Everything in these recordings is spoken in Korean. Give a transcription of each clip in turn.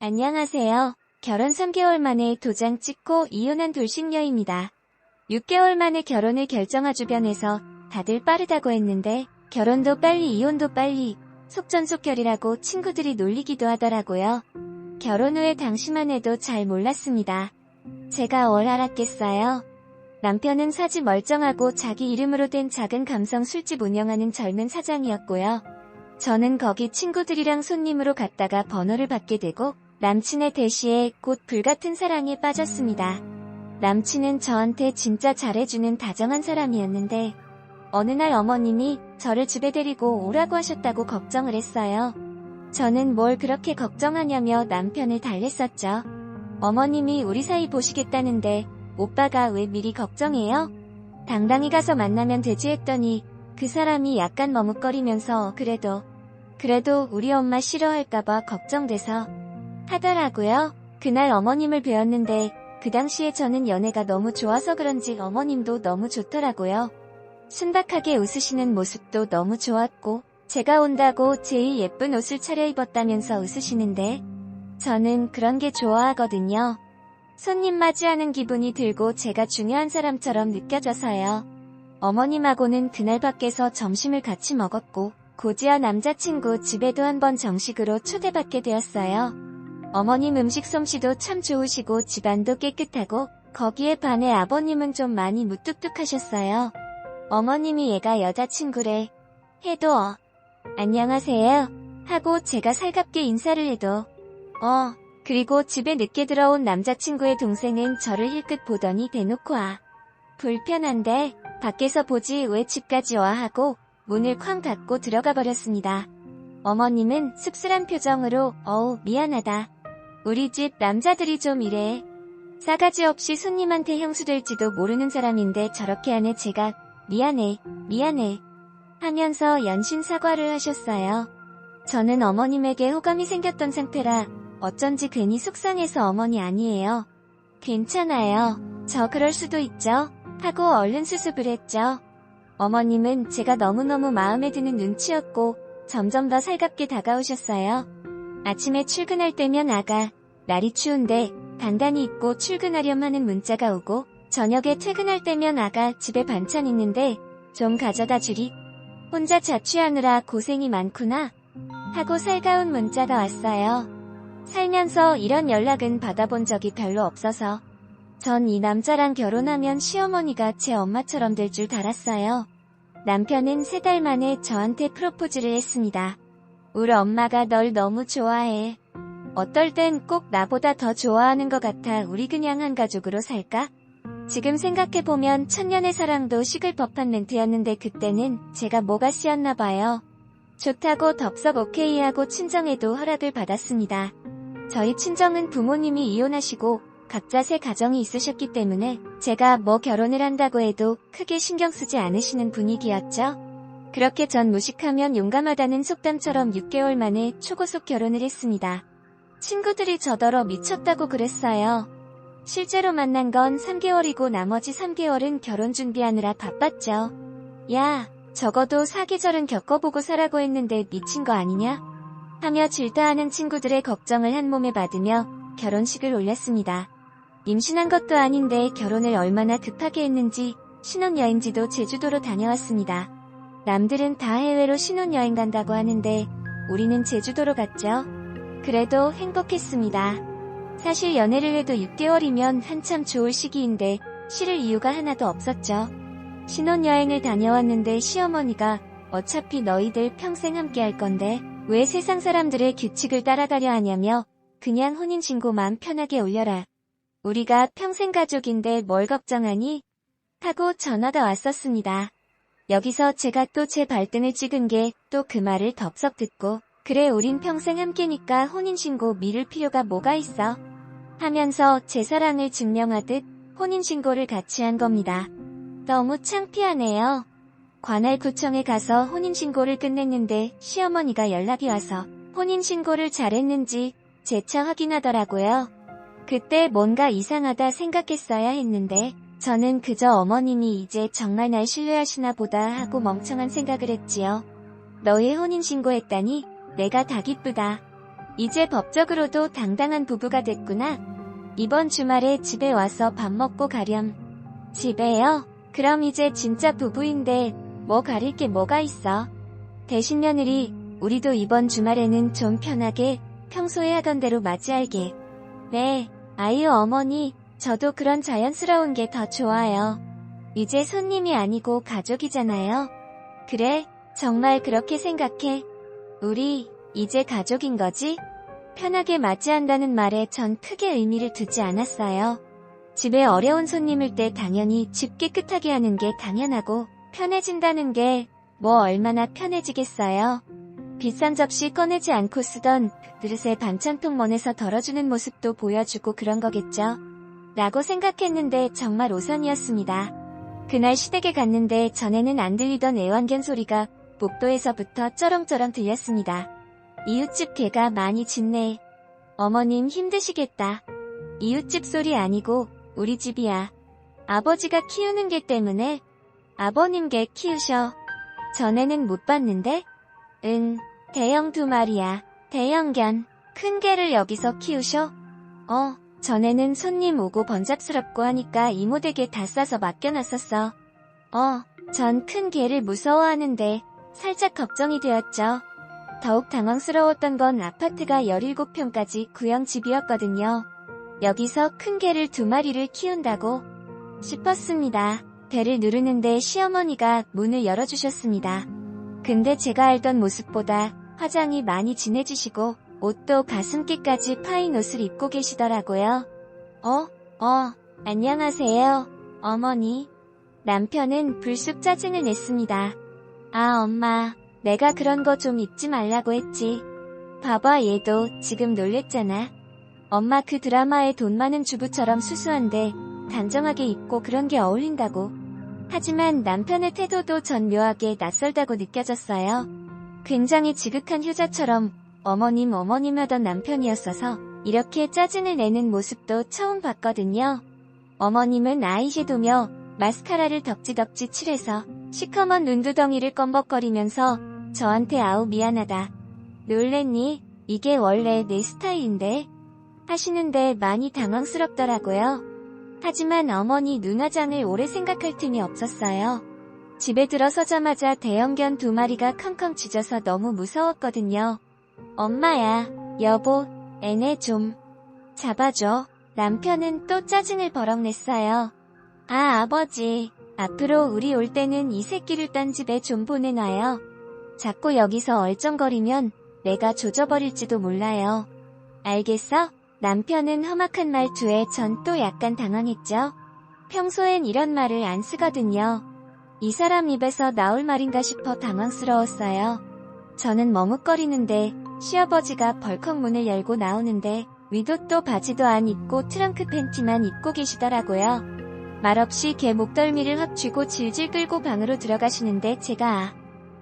안녕하세요. 결혼 3개월 만에 도장 찍고 이혼한 돌싱녀입니다. 6개월 만에 결혼을 결정한 주변에서 다들 빠르다고 했는데 결혼도 빨리 이혼도 빨리 속전속결이라고 친구들이 놀리기도 하더라고요. 결혼 후에 당시만 해도 잘 몰랐습니다. 제가 뭘 알았겠어요. 남편은 사지 멀쩡하고 자기 이름으로 된 작은 감성 술집 운영하는 젊은 사장이었고요. 저는 거기 친구들이랑 손님으로 갔다가 번호를 받게 되고 남친의 대시에 곧 불같은 사랑에 빠졌습니다. 남친은 저한테 진짜 잘해주는 다정한 사람이었는데 어느 날 어머님이 저를 집에 데리고 오라고 하셨다고 걱정을 했어요. 저는 뭘 그렇게 걱정하냐며 남편을 달랬었죠. 어머님이 우리 사이 보시겠다는데 오빠가 왜 미리 걱정해요? 당당히 가서 만나면 되지 했더니 그 사람이 약간 머뭇거리면서 그래도 우리 엄마 싫어할까봐 걱정돼서 하더라고요. 그날 어머님을 뵈었는데 그 당시에 저는 연애가 너무 좋아서 그런지 어머님도 너무 좋더라고요. 순박하게 웃으시는 모습도 너무 좋았고 제가 온다고 제일 예쁜 옷을 차려입었다면서 웃으시는데 저는 그런 게 좋아하거든요. 손님 맞이하는 기분이 들고 제가 중요한 사람처럼 느껴져서요. 어머님하고는 그날 밖에서 점심을 같이 먹었고 곧이어 남자친구 집에도 한번 정식으로 초대받게 되었어요. 어머님 음식 솜씨도 참 좋으시고 집안도 깨끗하고 거기에 반해 아버님은 좀 많이 무뚝뚝하셨어요. 어머님이 얘가 여자친구래 해도 안녕하세요 하고 제가 살갑게 인사를 해도 그리고 집에 늦게 들어온 남자친구의 동생은 저를 힐끗 보더니 대놓고 불편한데 밖에서 보지 왜 집까지 와 하고 문을 쾅 닫고 들어가 버렸습니다. 어머님은 씁쓸한 표정으로 미안하다. 우리 집 남자들이 좀 이래. 싸가지 없이 손님한테 형수될지도 모르는 사람인데 저렇게 하네. 제가 미안해 하면서 연신 사과를 하셨어요. 저는 어머님에게 호감이 생겼던 상태라 어쩐지 괜히 속상해서 어머니 아니에요. 괜찮아요. 저 그럴 수도 있죠. 하고 얼른 수습을 했죠. 어머님은 제가 너무너무 마음에 드는 눈치였고 점점 더 살갑게 다가오셨어요. 아침에 출근할 때면 날이 추운데 단단히 입고 출근하렴 하는 문자가 오고 저녁에 퇴근할 때면 집에 반찬 있는데 좀 가져다 주리. 혼자 자취하느라 고생이 많구나. 하고 살가운 문자가 왔어요. 살면서 이런 연락은 받아본 적이 별로 없어서 전 이 남자랑 결혼하면 시어머니가 제 엄마처럼 될 줄 알았어요. 남편은 3달 만에 저한테 프로포즈를 했습니다. 우리 엄마가 널 너무 좋아해. 어떨 땐 꼭 나보다 더 좋아하는 것 같아. 우리 그냥 한 가족으로 살까? 지금 생각해보면 천년의 사랑도 식을 법한 멘트였는데 그때는 제가 뭐가 씌었나 봐요. 좋다고 덥석 오케이 하고 친정에도 허락을 받았습니다. 저희 친정은 부모님이 이혼하시고 각자 새 가정이 있으셨기 때문에 제가 뭐 결혼을 한다고 해도 크게 신경 쓰지 않으시는 분위기였죠. 그렇게 전 무식하면 용감하다는 속담처럼 6개월 만에 초고속 결혼을 했습니다. 친구들이 저더러 미쳤다고 그랬어요. 실제로 만난 건 3개월이고 나머지 3개월은 결혼 준비하느라 바빴죠. 야, 적어도 사계절은 겪어보고 사라고 했는데 미친 거 아니냐? 하며 질타하는 친구들의 걱정을 한 몸에 받으며 결혼식을 올렸습니다. 임신한 것도 아닌데 결혼을 얼마나 급하게 했는지 신혼여행지도 제주도로 다녀왔습니다. 남들은 다 해외로 신혼여행 간다고 하는데 우리는 제주도로 갔죠. 그래도 행복했습니다. 사실 연애를 해도 6개월이면 한참 좋을 시기인데 싫을 이유가 하나도 없었죠. 신혼여행을 다녀왔는데 시어머니가 어차피 너희들 평생 함께 할 건데 왜 세상 사람들의 규칙을 따라가려 하냐며 그냥 혼인신고만 편하게 올려라. 우리가 평생 가족인데 뭘 걱정하니? 하고 전화가 왔었습니다. 여기서 제가 또 제 발등을 찍은 게 또 그 말을 덥석 듣고 그래 우린 평생 함께니까 혼인신고 미룰 필요가 뭐가 있어? 하면서 제 사랑을 증명하듯 혼인신고를 같이 한 겁니다. 너무 창피하네요. 관할구청에 가서 혼인신고를 끝냈는데 시어머니가 연락이 와서 혼인신고를 잘했는지 재차 확인하더라고요. 그때 뭔가 이상하다 생각했어야 했는데 저는 그저 어머님이 이제 정말 날 신뢰하시나 보다 하고 멍청한 생각을 했지요. 너의 혼인신고했다니 내가 다 기쁘다. 이제 법적으로도 당당한 부부가 됐구나. 이번 주말에 집에 와서 밥 먹고 가렴. 집에요? 그럼 이제 진짜 부부인데 뭐 가릴 게 뭐가 있어. 대신 며느리, 우리도 이번 주말에는 좀 편하게 평소에 하던 대로 맞이할게. 네, 아유 어머니, 저도 그런 자연스러운 게 더 좋아요. 이제 손님이 아니고 가족이잖아요. 그래, 정말 그렇게 생각해. 우리 이제 가족인 거지? 편하게 맞이한다는 말에 전 크게 의미를 두지 않았어요. 집에 어려운 손님일 때 당연히 집 깨끗하게 하는 게 당연하고 편해진다는 게 뭐 얼마나 편해지겠어요. 비싼 접시 꺼내지 않고 쓰던 그릇에 반찬통 먼에서 덜어주는 모습도 보여주고 그런 거겠죠. 라고 생각했는데 정말 오선이었습니다. 그날 시댁에 갔는데 전에는 안 들리던 애완견 소리가 복도에서부터 쩌렁쩌렁 들렸습니다. 이웃집 개가 많이 짖네. 어머님 힘드시겠다. 이웃집 소리 아니고 우리 집이야. 아버지가 키우는 개 때문에. 아버님 개 키우셔. 전에는 못 봤는데? 응, 대형 2마리야. 대형견. 큰 개를 여기서 키우셔? 전에는 손님 오고 번잡스럽고 하니까 이모댁에 다 싸서 맡겨놨었어. 전 큰 개를 무서워하는데 살짝 걱정이 되었죠. 더욱 당황스러웠던 건 아파트가 17평까지 구형집이었거든요. 여기서 큰 개를 2마리를 키운다고 싶었습니다. 배를 누르는데 시어머니가 문을 열어주셨습니다. 근데 제가 알던 모습보다 화장이 많이 진해지시고 옷도 가슴끼까지 파인 옷을 입고 계시더라고요. 안녕하세요, 어머니. 남편은 불쑥 짜증을 냈습니다. 아, 엄마, 내가 그런 거 좀 입지 말라고 했지. 봐봐, 얘도 지금 놀랬잖아. 엄마 그 드라마의 돈 많은 주부처럼 수수한데 단정하게 입고 그런 게 어울린다고. 하지만 남편의 태도도 전 묘하게 낯설다고 느껴졌어요. 굉장히 지극한 효자처럼 어머님 하던 남편이었어서 이렇게 짜증을 내는 모습도 처음 봤거든요. 어머님은 아이섀도며 마스카라를 덕지덕지 칠해서 시커먼 눈두덩이를 껌벅거리면서 저한테 아우 미안하다. 놀랬니? 이게 원래 내 스타일인데? 하시는데 많이 당황스럽더라고요. 하지만 어머니 눈화장을 오래 생각할 틈이 없었어요. 집에 들어서자마자 대형견 2마리가 컹컹 짖어서 너무 무서웠거든요. 엄마야, 여보, 애네 좀 잡아줘. 남편은 또 짜증을 버럭 냈어요. 아, 아버지, 앞으로 우리 올 때는 이 새끼를 딴 집에 좀 보내놔요. 자꾸 여기서 얼쩡거리면 내가 조져버릴지도 몰라요. 알겠어? 남편은 험악한 말투에 전 또 약간 당황했죠. 평소엔 이런 말을 안 쓰거든요. 이 사람 입에서 나올 말인가 싶어 당황스러웠어요. 저는 머뭇거리는데 시아버지가 벌컥 문을 열고 나오는데 위도 또 바지도 안 입고 트렁크 팬티만 입고 계시더라고요. 말없이 개 목덜미를 확 쥐고 질질 끌고 방으로 들어가시는데 제가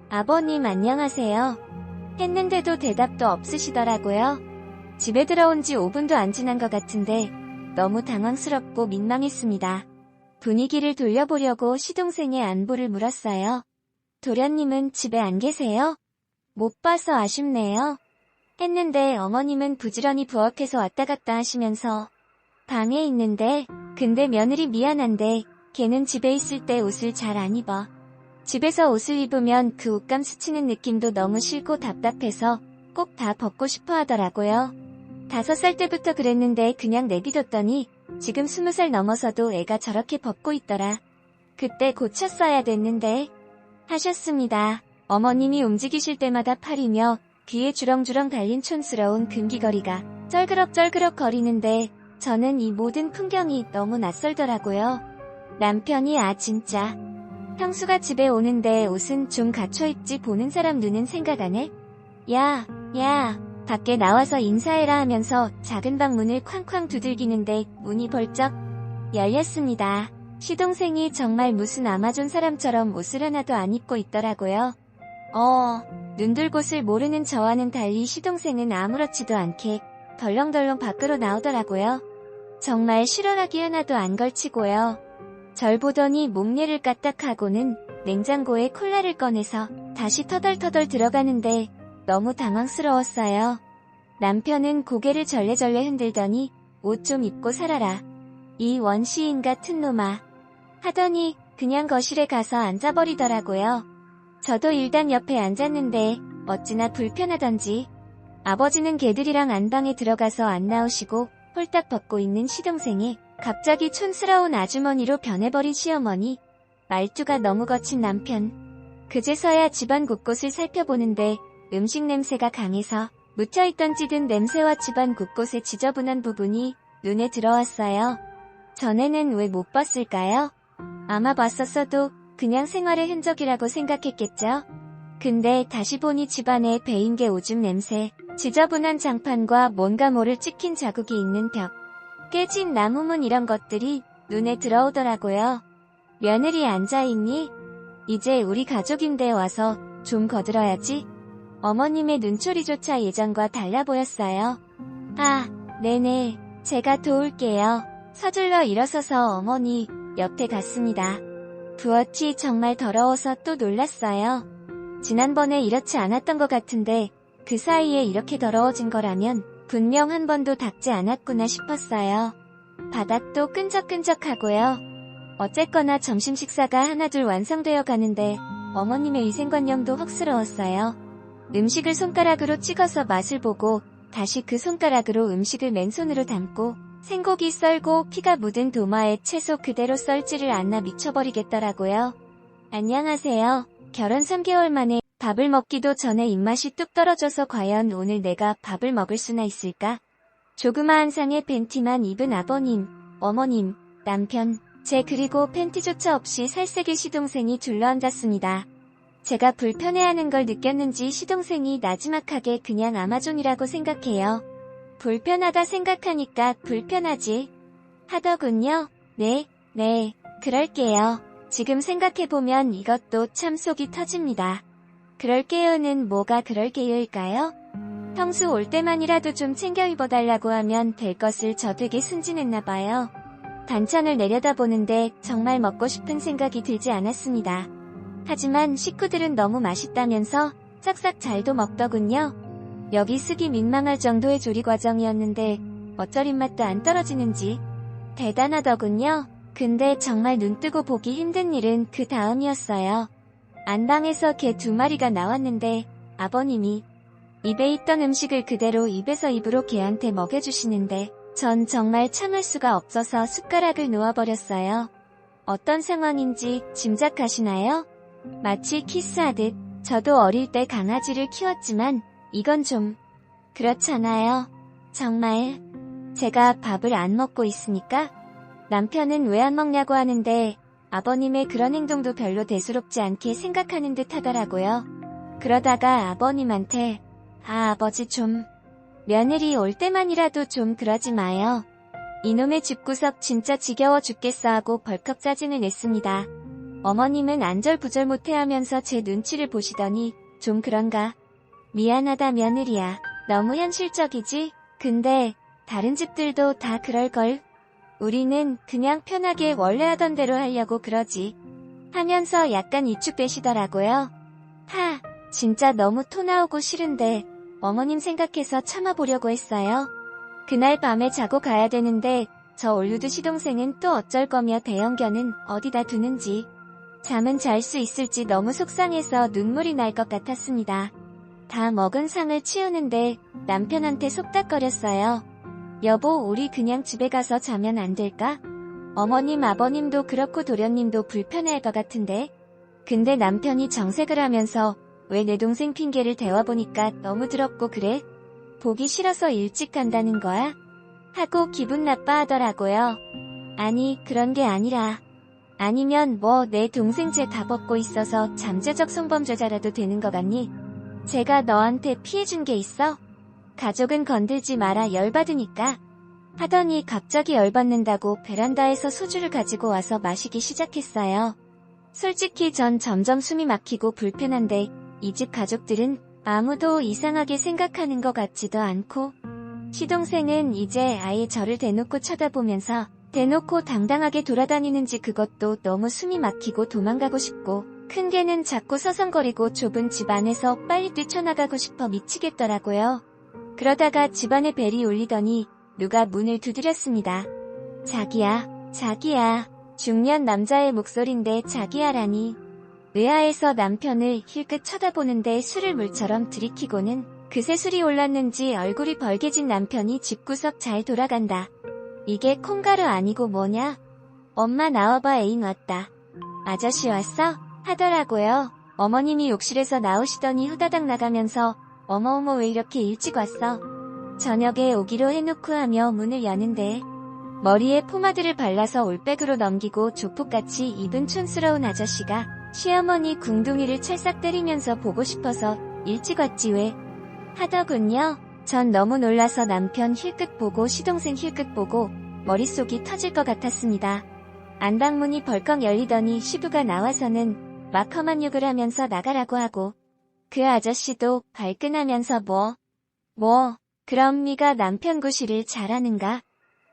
아버님 안녕하세요 했는데도 대답도 없으시더라고요. 집에 들어온 지 5분도 안 지난 것 같은데 너무 당황스럽고 민망했습니다. 분위기를 돌려보려고 시동생의 안부를 물었어요. 도련님은 집에 안 계세요? 못 봐서 아쉽네요. 했는데 어머님은 부지런히 부엌에서 왔다 갔다 하시면서 방에 있는데 근데 며느리 미안한데 걔는 집에 있을 때 옷을 잘 안 입어. 집에서 옷을 입으면 그 옷감 스치는 느낌도 너무 싫고 답답해서 꼭 다 벗고 싶어 하더라고요. 5살 때부터 그랬는데 그냥 내비뒀더니 지금 20살 넘어서도 애가 저렇게 벗고 있더라. 그때 고쳤어야 됐는데 하셨습니다. 어머님이 움직이실 때마다 팔이며 귀에 주렁주렁 달린 촌스러운 금기거리가 쩔그럭쩔그럭 거리는데 저는 이 모든 풍경이 너무 낯설더라고요. 남편이 아 진짜 형수가 집에 오는데 옷은 좀 갖춰 입지 보는 사람 눈은 생각 안 해? 야 밖에 나와서 인사해라 하면서 작은 방 문을 쾅쾅 두들기는데 문이 벌쩍 열렸습니다. 시동생이 정말 무슨 아마존 사람처럼 옷을 하나도 안 입고 있더라고요. 눈들 곳을 모르는 저와는 달리 시동생은 아무렇지도 않게 덜렁덜렁 밖으로 나오더라고요. 정말 실언하기 하나도 안 걸치고요. 절 보더니 목례를 까딱하고는 냉장고에 콜라를 꺼내서 다시 터덜터덜 들어가는데 너무 당황스러웠어요. 남편은 고개를 절레절레 흔들더니 옷 좀 입고 살아라. 이 원시인 같은 놈아. 하더니 그냥 거실에 가서 앉아버리더라고요. 저도 일단 옆에 앉았는데 어찌나 불편하던지 아버지는 개들이랑 안방에 들어가서 안 나오시고 홀딱 벗고 있는 시동생이 갑자기 촌스러운 아주머니로 변해버린 시어머니, 말투가 너무 거친 남편. 그제서야 집안 곳곳을 살펴보는데 음식 냄새가 강해서 묻혀있던 찌든 냄새와 집안 곳곳의 지저분한 부분이 눈에 들어왔어요. 전에는 왜 못 봤을까요? 아마 봤었어도 그냥 생활의 흔적이라고 생각했겠죠? 근데 다시 보니 집안에 배인 게 오줌 냄새, 지저분한 장판과 뭔가 모를 찍힌 자국이 있는 벽, 깨진 나무문 이런 것들이 눈에 들어오더라고요. 며느리 앉아있니? 이제 우리 가족인데 와서 좀 거들어야지. 어머님의 눈초리조차 예전과 달라 보였어요. 아, 네네, 제가 도울게요. 서둘러 일어서서 어머니 옆에 갔습니다. 부엌이 정말 더러워서 또 놀랐어요. 지난번에 이렇지 않았던 것 같은데 그 사이에 이렇게 더러워진 거라면 분명 한 번도 닦지 않았구나 싶었어요. 바닥도 끈적끈적하고요. 어쨌거나 점심 식사가 하나둘 완성되어 가는데 어머님의 위생관념도 헉스러웠어요. 음식을 손가락으로 찍어서 맛을 보고 다시 그 손가락으로 음식을 맨손으로 담고 생고기 썰고 피가 묻은 도마에 채소 그대로 썰지를 않나 미쳐버리겠더라고요. 안녕하세요. 결혼 3개월 만에 밥을 먹기도 전에 입맛이 뚝 떨어져서 과연 오늘 내가 밥을 먹을 수나 있을까? 조그마한 상에 팬티만 입은 아버님, 어머님, 남편, 제 그리고 팬티조차 없이 살색의 시동생이 둘러앉았습니다. 제가 불편해하는 걸 느꼈는지 시동생이 나지막하게 그냥 아마존이라고 생각해요. 불편하다 생각하니까 불편하지 하더군요. 네, 그럴게요. 지금 생각해보면 이것도 참 속이 터집니다. 그럴게요는 뭐가 그럴게요일까요? 평소 올 때만이라도 좀 챙겨 입어달라고 하면 될 것을 저 되게 순진했나봐요. 반찬을 내려다보는데 정말 먹고 싶은 생각이 들지 않았습니다. 하지만 식구들은 너무 맛있다면서 싹싹 잘도 먹더군요. 여기 쓰기 민망할 정도의 조리 과정이었는데 어쩔 입맛도 안 떨어지는지 대단하더군요. 근데 정말 눈뜨고 보기 힘든 일은 그 다음이었어요. 안방에서 개 2마리가 나왔는데 아버님이 입에 있던 음식을 그대로 입에서 입으로 개한테 먹여주시는데 전 정말 참을 수가 없어서 숟가락을 놓아버렸어요. 어떤 상황인지 짐작하시나요? 마치 키스하듯. 저도 어릴 때 강아지를 키웠지만 이건 좀 그렇잖아요. 정말 제가 밥을 안 먹고 있으니까 남편은 왜 안 먹냐고 하는데 아버님의 그런 행동도 별로 대수롭지 않게 생각하는 듯 하더라고요. 그러다가 아버님한테 아버지 좀 며느리 올 때만이라도 좀 그러지 마요. 이놈의 집구석 진짜 지겨워 죽겠어 하고 벌컥 짜증을 냈습니다. 어머님은 안절부절 못해하면서 제 눈치를 보시더니 좀 그런가? 미안하다 며느리야. 너무 현실적이지? 근데 다른 집들도 다 그럴걸? 우리는 그냥 편하게 원래 하던 대로 하려고 그러지. 하면서 약간 위축되시더라고요. 진짜 너무 토 나오고 싫은데 어머님 생각해서 참아보려고 했어요. 그날 밤에 자고 가야 되는데 저 올루드 시동생은 또 어쩔 거며 대형견은 어디다 두는지 잠은 잘 수 있을지 너무 속상해서 눈물이 날 것 같았습니다. 다 먹은 상을 치우는데 남편한테 속닥거렸어요. 여보 우리 그냥 집에 가서 자면 안 될까? 어머님 아버님도 그렇고 도련님도 불편해할 것 같은데. 근데 남편이 정색을 하면서 왜 내 동생 핑계를 대와보니까 너무 더럽고 그래? 보기 싫어서 일찍 간다는 거야? 하고 기분 나빠하더라고요. 아니 그런 게 아니라 아니면 뭐 내 동생 죄 다 벗고 있어서 잠재적 성범죄자라도 되는 거 같니? 제가 너한테 피해준 게 있어? 가족은 건들지 마라 열받으니까 하더니 갑자기 열받는다고 베란다에서 소주를 가지고 와서 마시기 시작했어요. 솔직히 전 점점 숨이 막히고 불편한데 이 집 가족들은 아무도 이상하게 생각하는 것 같지도 않고 시동생은 이제 아예 저를 대놓고 쳐다보면서 대놓고 당당하게 돌아다니는지 그것도 너무 숨이 막히고 도망가고 싶고 큰 개는 자꾸 서성거리고 좁은 집 안에서 빨리 뛰쳐나가고 싶어 미치겠더라고요. 그러다가 집안에 벨이 울리더니 누가 문을 두드렸습니다. 자기야, 자기야. 중년 남자의 목소린데 자기야라니. 의아해서 남편을 힐끗 쳐다보는데 술을 물처럼 들이키고는 그새 술이 올랐는지 얼굴이 벌개진 남편이 집구석 잘 돌아간다. 이게 콩가루 아니고 뭐냐? 엄마 나와봐 애인 왔다. 아저씨 왔어? 하더라고요. 어머님이 욕실에서 나오시더니 후다닥 나가면서 어머어머 왜 이렇게 일찍 왔어? 저녁에 오기로 해놓고 하며 문을 여는데 머리에 포마드를 발라서 올백으로 넘기고 조폭같이 입은 촌스러운 아저씨가 시어머니 궁둥이를 찰싹 때리면서 보고 싶어서 일찍 왔지 왜? 하더군요. 전 너무 놀라서 남편 힐끗 보고 시동생 힐끗 보고 머릿속이 터질 것 같았습니다. 안방문이 벌컥 열리더니 시부가 나와서는 막 험한 욕을 하면서 나가라고 하고 그 아저씨도 발끈하면서 그럼 네가 남편 구실을 잘하는가?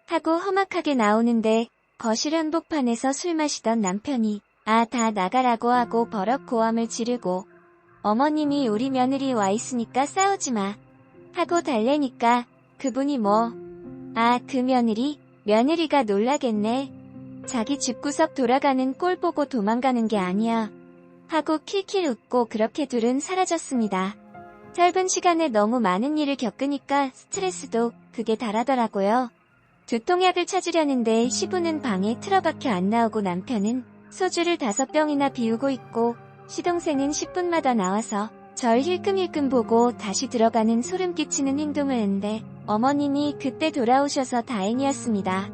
하고 험악하게 나오는데 거실 한복판에서 술 마시던 남편이 다 나가라고 하고 버럭 고함을 지르고 어머님이 우리 며느리 와 있으니까 싸우지 마 하고 달래니까 그분이 그 며느리가 놀라겠네. 자기 집구석 돌아가는 꼴 보고 도망가는 게 아니야. 하고 킬킬 웃고 그렇게 둘은 사라졌습니다. 짧은 시간에 너무 많은 일을 겪으니까 스트레스도 극에 달하더라고요. 두통약을 찾으려는데 시부는 방에 틀어박혀 안 나오고 남편은 소주를 5병이나 비우고 있고 시동생은 10분마다 나와서 절 힐끔힐끔 보고 다시 들어가는 소름 끼치는 행동을 했는데 어머님이 그때 돌아오셔서 다행이었습니다.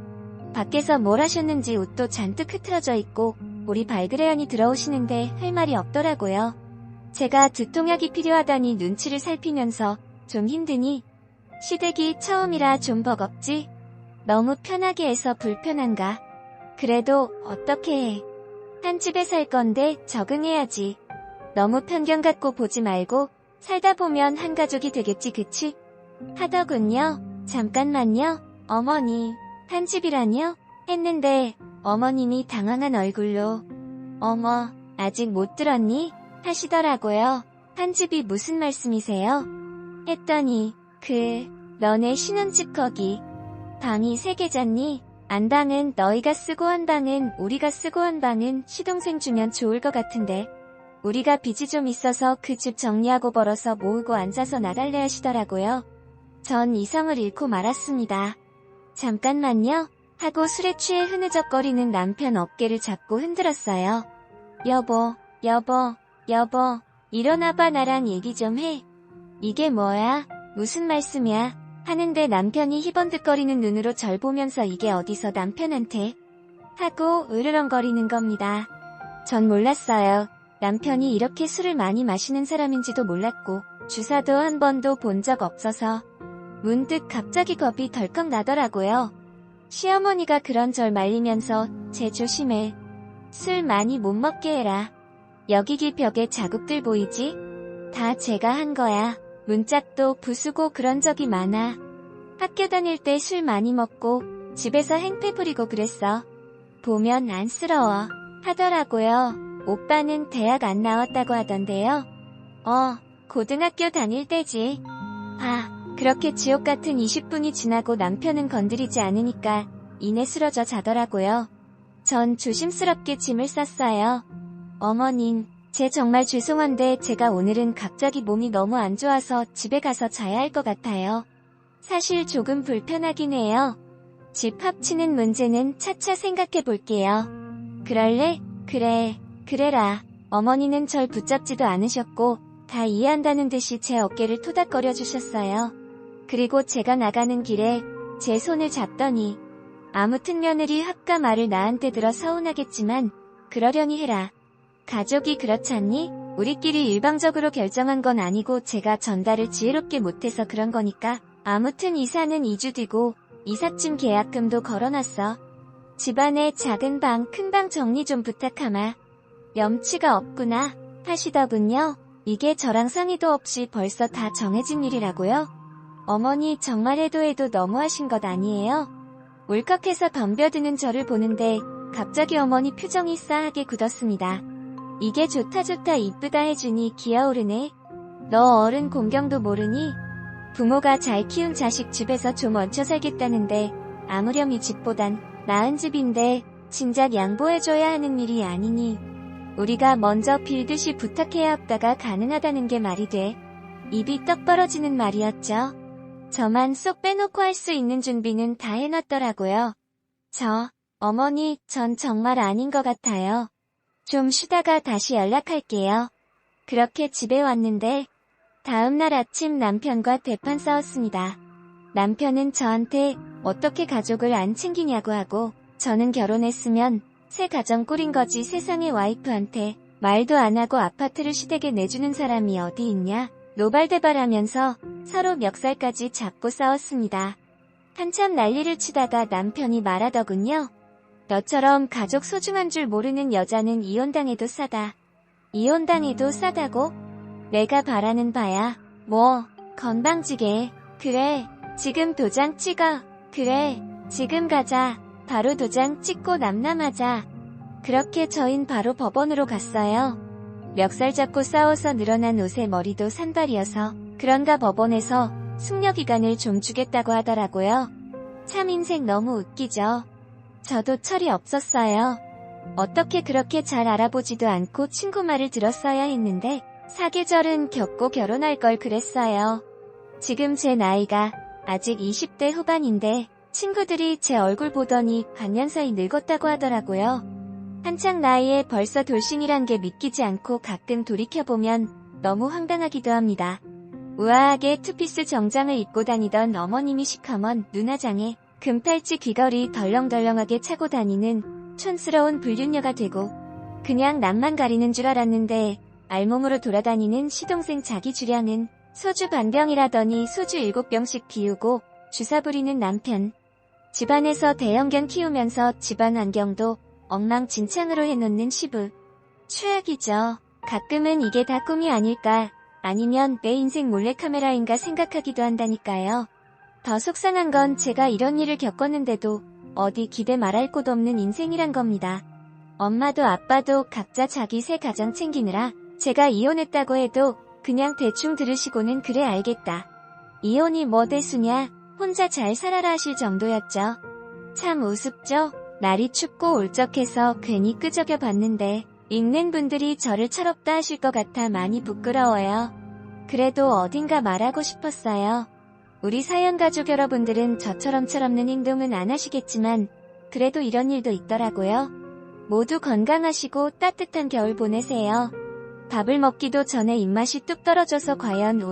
밖에서 뭘 하셨는지 옷도 잔뜩 흐트러져 있고 우리 발그레연이 들어오시는데 할 말이 없더라고요. 제가 두통약이 필요하다니 눈치를 살피면서 좀 힘드니? 시댁이 처음이라 좀 버겁지? 너무 편하게 해서 불편한가? 그래도 어떻게 해? 한 집에 살 건데 적응해야지. 너무 편견 갖고 보지 말고 살다 보면 한 가족이 되겠지 그치? 하더군요. 잠깐만요. 어머니. 한 집이라뇨? 했는데 어머님이 당황한 얼굴로 어머 아직 못 들었니? 하시더라고요. 한 집이 무슨 말씀이세요? 했더니 너네 신혼집 거기 방이 3개잖니? 안방은 너희가 쓰고 한 방은 우리가 쓰고 한 방은 시동생 주면 좋을 것 같은데 우리가 빚이 좀 있어서 그 집 정리하고 벌어서 모으고 앉아서 나갈래 하시더라고요. 전 이성을 잃고 말았습니다. 잠깐만요. 하고 술에 취해 흐느적거리는 남편 어깨를 잡고 흔들었어요. 여보, 일어나봐 나랑 얘기 좀 해. 이게 뭐야? 무슨 말씀이야? 하는데 남편이 희번득거리는 눈으로 절 보면서 이게 어디서 남편한테? 하고 으르렁거리는 겁니다. 전 몰랐어요. 남편이 이렇게 술을 많이 마시는 사람인지도 몰랐고 주사도 한 번도 본 적 없어서 문득 갑자기 겁이 덜컥 나더라고요. 시어머니가 그런 절 말리면서 쟤 조심해. 술 많이 못 먹게 해라. 여기 벽에 자국들 보이지? 다 제가 한 거야. 문짝도 부수고 그런 적이 많아. 학교 다닐 때 술 많이 먹고 집에서 행패 부리고 그랬어. 보면 안쓰러워. 하더라고요. 오빠는 대학 안 나왔다고 하던데요. 고등학교 다닐 때지. 그렇게 지옥 같은 20분이 지나고 남편은 건드리지 않으니까 이내 쓰러져 자더라고요. 전 조심스럽게 짐을 쌌어요. 어머님, 제 정말 죄송한데 제가 오늘은 갑자기 몸이 너무 안 좋아서 집에 가서 자야 할 것 같아요. 사실 조금 불편하긴 해요. 집 합치는 문제는 차차 생각해 볼게요. 그럴래? 그래라. 어머니는 절 붙잡지도 않으셨고 다 이해한다는 듯이 제 어깨를 토닥거려 주셨어요. 그리고 제가 나가는 길에 제 손을 잡더니 아무튼 며느리 합가 말을 나한테 들어 서운하겠지만 그러려니 해라. 가족이 그렇잖니? 우리끼리 일방적으로 결정한 건 아니고 제가 전달을 지혜롭게 못해서 그런 거니까 아무튼 이사는 2주 뒤고 이삿짐 계약금도 걸어놨어. 집안에 작은 방, 큰 방 정리 좀 부탁하마. 염치가 없구나 하시더군요. 이게 저랑 상의도 없이 벌써 다 정해진 일이라고요? 어머니 정말 해도 너무하신 것 아니에요? 울컥해서 덤벼드는 저를 보는데 갑자기 어머니 표정이 싸하게 굳었습니다. 이게 좋다 이쁘다 해주니 기어오르네. 너 어른 공경도 모르니? 부모가 잘 키운 자식 집에서 좀 얹혀 살겠다는데 아무렴 이 집보단 나은 집인데 진작 양보해줘야 하는 일이 아니니 우리가 먼저 빌듯이 부탁해야 없다가 가능하다는 게 말이 돼. 입이 떡 벌어지는 말이었죠. 저만 쏙 빼놓고 할 수 있는 준비는 다 해놨더라고요. 어머니, 전 정말 아닌 것 같아요. 좀 쉬다가 다시 연락할게요. 그렇게 집에 왔는데 다음날 아침 남편과 대판 싸웠습니다. 남편은 저한테 어떻게 가족을 안 챙기냐고 하고 저는 결혼했으면 새 가정 꾸린 거지 세상의 와이프한테 말도 안 하고 아파트를 시댁에 내주는 사람이 어디 있냐 노발대발하면서 서로 멱살까지 잡고 싸웠습니다. 한참 난리를 치다가 남편이 말하더군요. 너처럼 가족 소중한 줄 모르는 여자는 이혼당해도 싸다. 이혼당해도 싸다고? 내가 바라는 바야. 뭐 건방지게. 그래 지금 도장 찍어. 그래 지금 가자. 바로 도장 찍고 남남하자. 그렇게 저흰 바로 법원으로 갔어요. 멱살 잡고 싸워서 늘어난 옷에 머리도 산발이어서 그런가 법원에서 숙려기간을 좀 주겠다고 하더라고요. 참 인생 너무 웃기죠. 저도 철이 없었어요. 어떻게 그렇게 잘 알아보지도 않고 친구 말을 들었어야 했는데 사계절은 겪고 결혼할 걸 그랬어요. 지금 제 나이가 아직 20대 후반인데 친구들이 제 얼굴 보더니 반년 사이 늙었다고 하더라고요. 한창 나이에 벌써 돌싱이란 게 믿기지 않고 가끔 돌이켜보면 너무 황당하기도 합니다. 우아하게 투피스 정장을 입고 다니던 어머님이 시커먼 눈화장에 금팔찌 귀걸이 덜렁덜렁하게 차고 다니는 촌스러운 불륜녀가 되고 그냥 남만 가리는 줄 알았는데 알몸으로 돌아다니는 시동생 자기 주량은 소주 반병이라더니 소주 7병씩 비우고 주사 부리는 남편. 집안에서 대형견 키우면서 집안 환경도 엉망진창으로 해놓는 시부. 최악이죠. 가끔은 이게 다 꿈이 아닐까 아니면 내 인생 몰래카메라인가 생각하기도 한다니까요. 더 속상한 건 제가 이런 일을 겪었는데도 어디 기대 말할 곳 없는 인생이란 겁니다. 엄마도 아빠도 각자 자기 새 가정 챙기느라 제가 이혼했다고 해도 그냥 대충 들으시고는 그래 알겠다. 이혼이 뭐 대수냐 혼자 잘 살아라 하실 정도였죠. 참 우습죠? 날이 춥고 울적해서 괜히 끄적여 봤는데 읽는 분들이 저를 철없다 하실 것 같아 많이 부끄러워요. 그래도 어딘가 말하고 싶었어요. 우리 사연가족 여러분들은 저처럼 철없는 행동은 안 하시겠지만 그래도 이런 일도 있더라고요. 모두 건강하시고 따뜻한 겨울 보내세요. 밥을 먹기도 전에 입맛이 뚝 떨어져서 과연